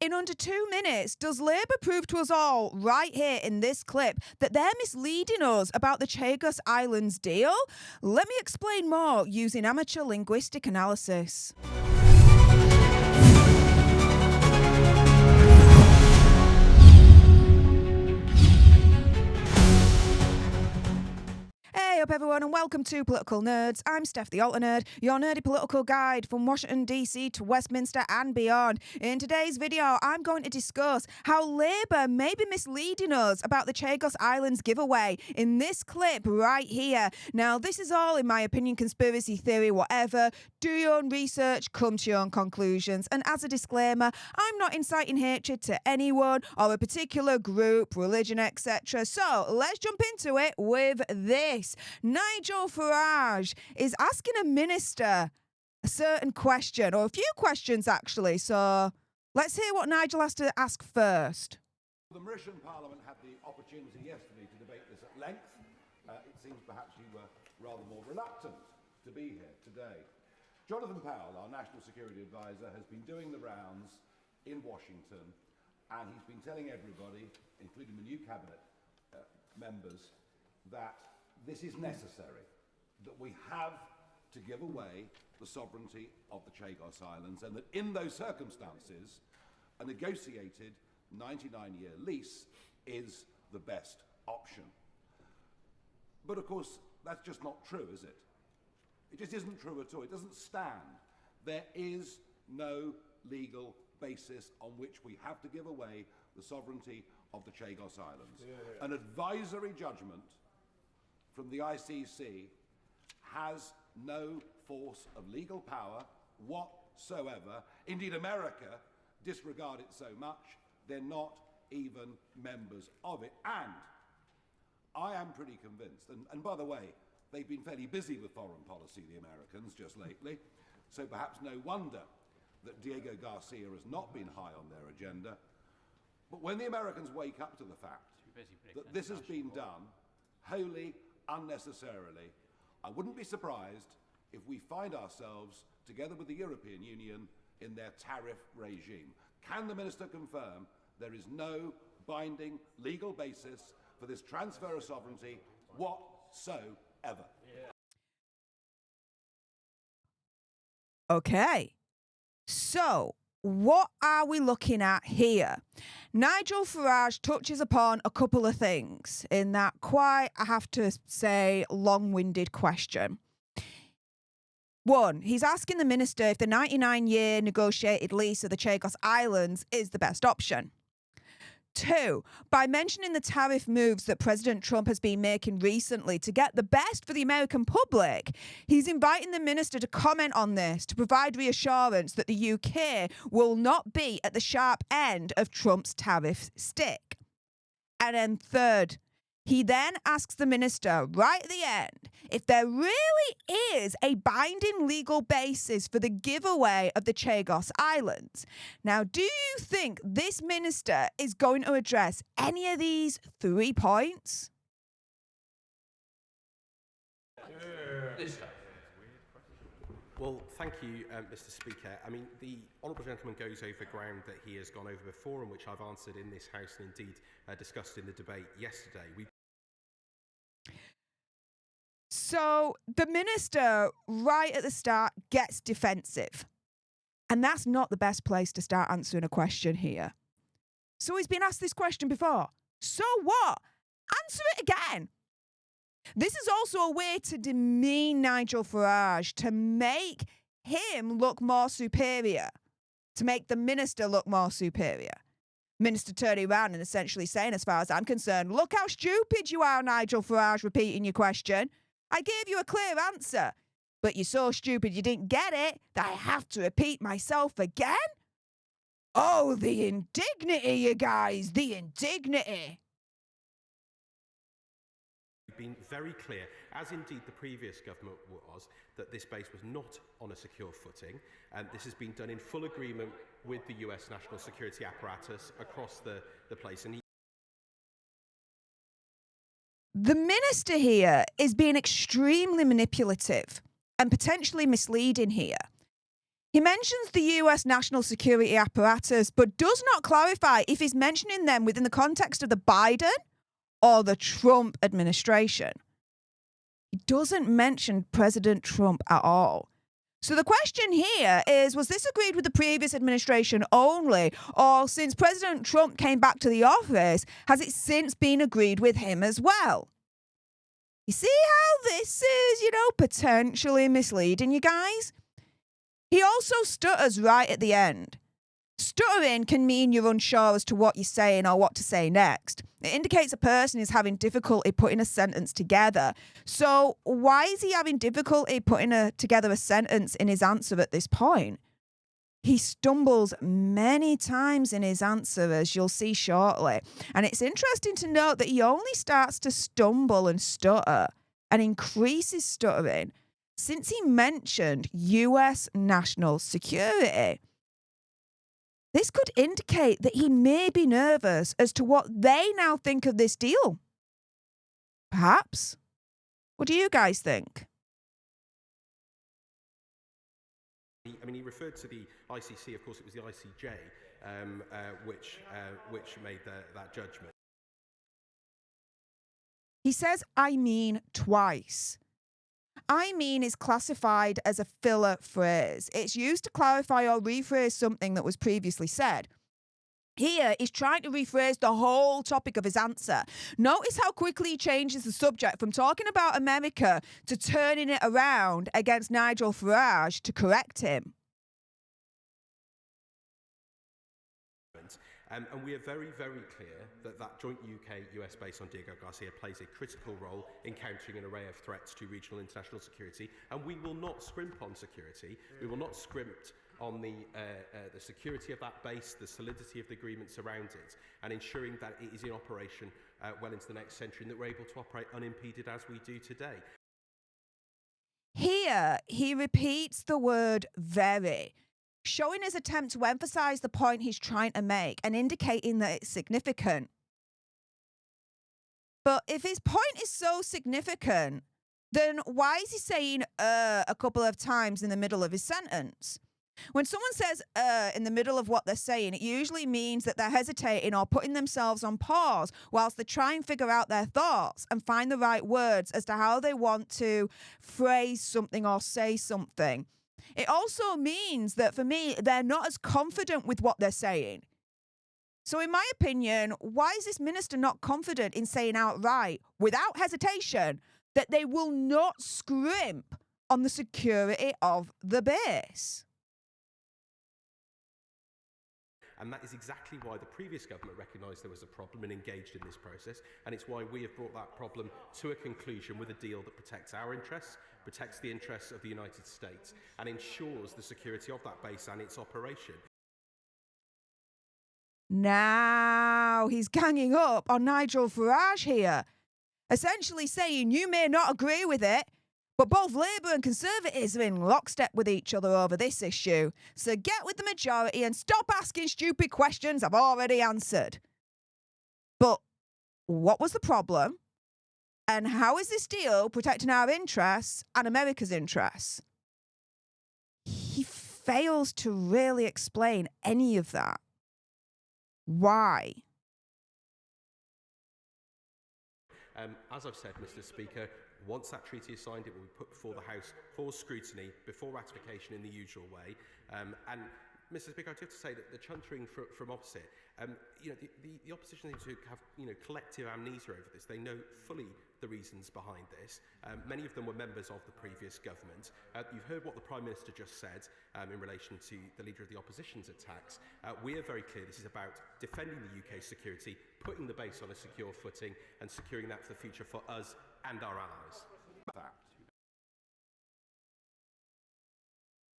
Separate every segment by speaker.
Speaker 1: In under 2 minutes, does Labour prove to us all, right here in this clip, that they're misleading us about the Chagos Islands deal? Let me explain more using amateur linguistic analysis. Hey up everyone and welcome to Political Nerds. I'm Steph the Alter Nerd, your nerdy political guide from Washington DC to Westminster and beyond. In today's video, I'm going to discuss how Labour may be misleading us about the Chagos Islands giveaway in this clip right here. Now, this is all, in my opinion, conspiracy theory, whatever. Do your own research, come to your own conclusions. And as a disclaimer, I'm not inciting hatred to anyone or a particular group, religion, etc. So let's jump into it with this. Nigel Farage is asking a minister a certain question, or a few questions actually. So let's hear what Nigel has to ask first.
Speaker 2: The Mauritian Parliament had the opportunity yesterday to debate this at length. It seems perhaps you were rather more reluctant to be here today. Jonathan Powell, our National Security Advisor, has been doing the rounds in Washington, and he's been telling everybody, including the new cabinet members, that this is necessary, that we have to give away the sovereignty of the Chagos Islands, and that in those circumstances, a negotiated 99-year lease is the best option. But of course, that's just not true, is it? It just isn't true at all. It doesn't stand. There is no legal basis on which we have to give away the sovereignty of the Chagos Islands. An advisory judgment from the ICC has no force of legal power whatsoever. Indeed, America disregard it so much, they're not even members of it. And I am pretty convinced, and by the way, they've been fairly busy with foreign policy, the Americans, just lately, so perhaps no wonder that Diego Garcia has not been high on their agenda. But when the Americans wake up to the fact that this has been done wholly unnecessarily, I wouldn't be surprised if we find ourselves together with the European Union in their tariff regime. Can the Minister confirm there is no binding legal basis for this transfer of sovereignty whatsoever?
Speaker 1: Okay, so what are we looking at here? Nigel Farage touches upon a couple of things in that quite, I have to say, long-winded question. One, he's asking the minister if the 99-year negotiated lease of the Chagos Islands is the best option. Two, by mentioning the tariff moves that President Trump has been making recently to get the best for the American public, he's inviting the minister to comment on this to provide reassurance that the UK will not be at the sharp end of Trump's tariff stick. And then third, he then asks the minister right at the end if there really is a binding legal basis for the giveaway of the Chagos Islands. Now, do you think this minister is going to address any of these 3 points?
Speaker 3: Well, thank you, Mr. Speaker. I mean, the honourable gentleman goes over ground that he has gone over before and which I've answered in this House and indeed discussed in the debate yesterday.
Speaker 1: So the minister, right at the start, gets defensive. And that's not the best place to start answering a question here. So he's been asked this question before. So what? Answer it again. This is also a way to demean Nigel Farage, to make him look more superior, to make the minister look more superior. Minister turning around and essentially saying, as far as I'm concerned, look how stupid you are, Nigel Farage, repeating your question. I gave you a clear answer, but you're so stupid you didn't get it that I have to repeat myself again? Oh, the indignity, you guys, the indignity.
Speaker 3: Been very clear, as indeed the previous government was, that this base was not on a secure footing, and this has been done in full agreement with the US national security apparatus across the place. And
Speaker 1: the minister here is being extremely manipulative and potentially misleading here. He mentions the US national security apparatus, but does not clarify if he's mentioning them within the context of the Biden or the Trump administration. He doesn't mention President Trump at all. So the question here is, was this agreed with the previous administration only, or since President Trump came back to the office, has it since been agreed with him as well? You see how this is, potentially misleading, you guys? He also stutters right at the end. Stuttering can mean you're unsure as to what you're saying or what to say next. It indicates a person is having difficulty putting a sentence together. So why is he having difficulty putting together a sentence in his answer at this point? He stumbles many times in his answer, as you'll see shortly. And it's interesting to note that he only starts to stumble and stutter and increases stuttering since he mentioned US national security. This could indicate that he may be nervous as to what they now think of this deal. Perhaps. What do you guys think?
Speaker 3: He referred to the ICC. Of course, it was the ICJ which made that judgment.
Speaker 1: He says, I mean, twice. I mean is classified as a filler phrase. It's used to clarify or rephrase something that was previously said. Here, he's trying to rephrase the whole topic of his answer. Notice how quickly he changes the subject from talking about America to turning it around against Nigel Farage to correct him.
Speaker 3: And we are very, very clear that joint UK-US base on Diego Garcia plays a critical role in countering an array of threats to regional and international security. And we will not scrimp on security. We will not scrimp on the security of that base, the solidity of the agreements around it, and ensuring that it is in operation well into the next century and that we're able to operate unimpeded as we do today.
Speaker 1: Here, he repeats the word very, showing his attempt to emphasize the point he's trying to make and indicating that it's significant. But if his point is so significant, then why is he saying a couple of times in the middle of his sentence? When someone says in the middle of what they're saying, it usually means that they're hesitating or putting themselves on pause whilst they try and figure out their thoughts and find the right words as to how they want to phrase something or say something. It also means that, for me, they're not as confident with what they're saying. So in my opinion, why is this minister not confident in saying outright, without hesitation, that they will not scrimp on the security of the base?
Speaker 3: And that is exactly why the previous government recognised there was a problem and engaged in this process. And it's why we have brought that problem to a conclusion with a deal that protects our interests, protects the interests of the United States, and ensures the security of that base and its operation.
Speaker 1: Now he's ganging up on Nigel Farage here, essentially saying you may not agree with it, but both Labour and Conservatives are in lockstep with each other over this issue. So get with the majority and stop asking stupid questions I've already answered. But what was the problem? And how is this deal protecting our interests and America's interests? He fails to really explain any of that. Why?
Speaker 3: As I've said, Mr. Speaker, once that treaty is signed, it will be put before the House for scrutiny, before ratification in the usual way. And Mr. Speaker, I do have to say that the chuntering from opposite, the opposition seems to have collective amnesia over this. They know fully the reasons behind this. Many of them were members of the previous government. You've heard what the Prime Minister just said in relation to the Leader of the Opposition's attacks. We are very clear this is about defending the UK's security, putting the base on a secure footing and securing that for the future for us and our allies.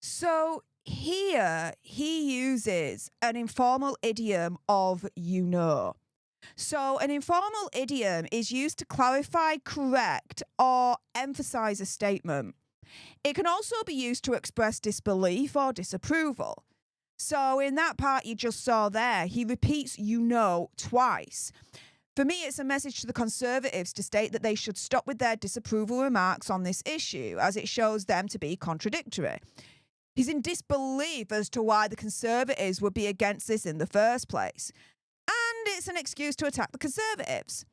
Speaker 1: So here he uses an informal idiom of you know. So an informal idiom is used to clarify, correct, or emphasize a statement. It can also be used to express disbelief or disapproval. So in that part you just saw there, he repeats you know twice. For me, it's a message to the Conservatives to state that they should stop with their disapproval remarks on this issue, as it shows them to be contradictory. He's in disbelief as to why the Conservatives would be against this in the first place. And it's an excuse to attack the Conservatives.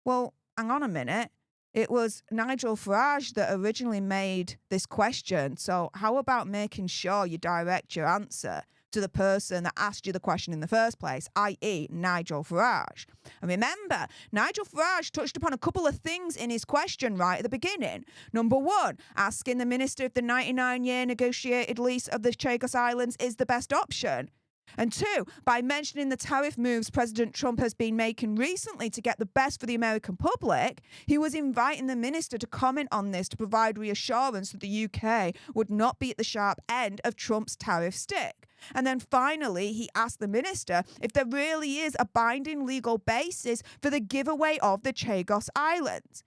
Speaker 1: Well, hang on a minute. It was Nigel Farage that originally made this question. So how about making sure you direct your answer to the person that asked you the question in the first place, i.e. Nigel Farage? And remember, Nigel Farage touched upon a couple of things in his question right at the beginning. Number one, asking the minister if the 99-year negotiated lease of the Chagos Islands is the best option. And two, by mentioning the tariff moves President Trump has been making recently to get the best for the American public, he was inviting the minister to comment on this to provide reassurance that the UK would not be at the sharp end of Trump's tariff stick. And then finally, he asked the minister if there really is a binding legal basis for the giveaway of the Chagos Islands.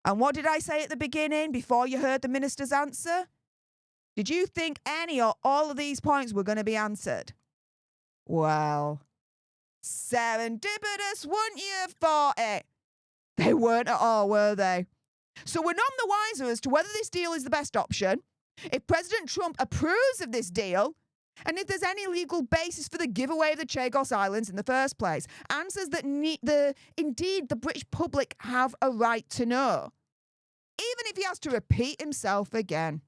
Speaker 1: And what did I say at the beginning before you heard the minister's answer? Did you think any or all of these points were going to be answered? Well, serendipitous, wouldn't you have thought it? They weren't at all, were they? So we're none the wiser as to whether this deal is the best option, if President Trump approves of this deal, and if there's any legal basis for the giveaway of the Chagos Islands in the first place. Answers that indeed the British public have a right to know, even if he has to repeat himself again.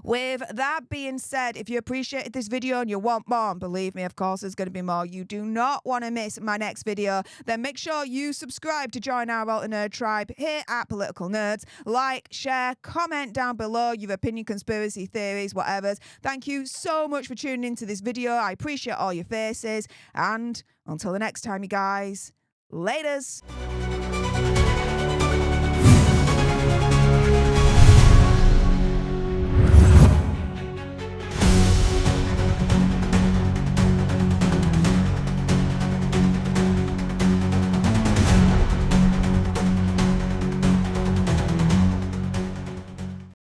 Speaker 1: With that being said, if you appreciated this video and you want more, and believe me, of course, there's going to be more, you do not want to miss my next video, then make sure you subscribe to join our Alter Nerd tribe here at Political Nerds. Like, share, comment down below your opinion, conspiracy theories, whatever. Thank you so much for tuning into this video. I appreciate all your faces. And until the next time, you guys, laters.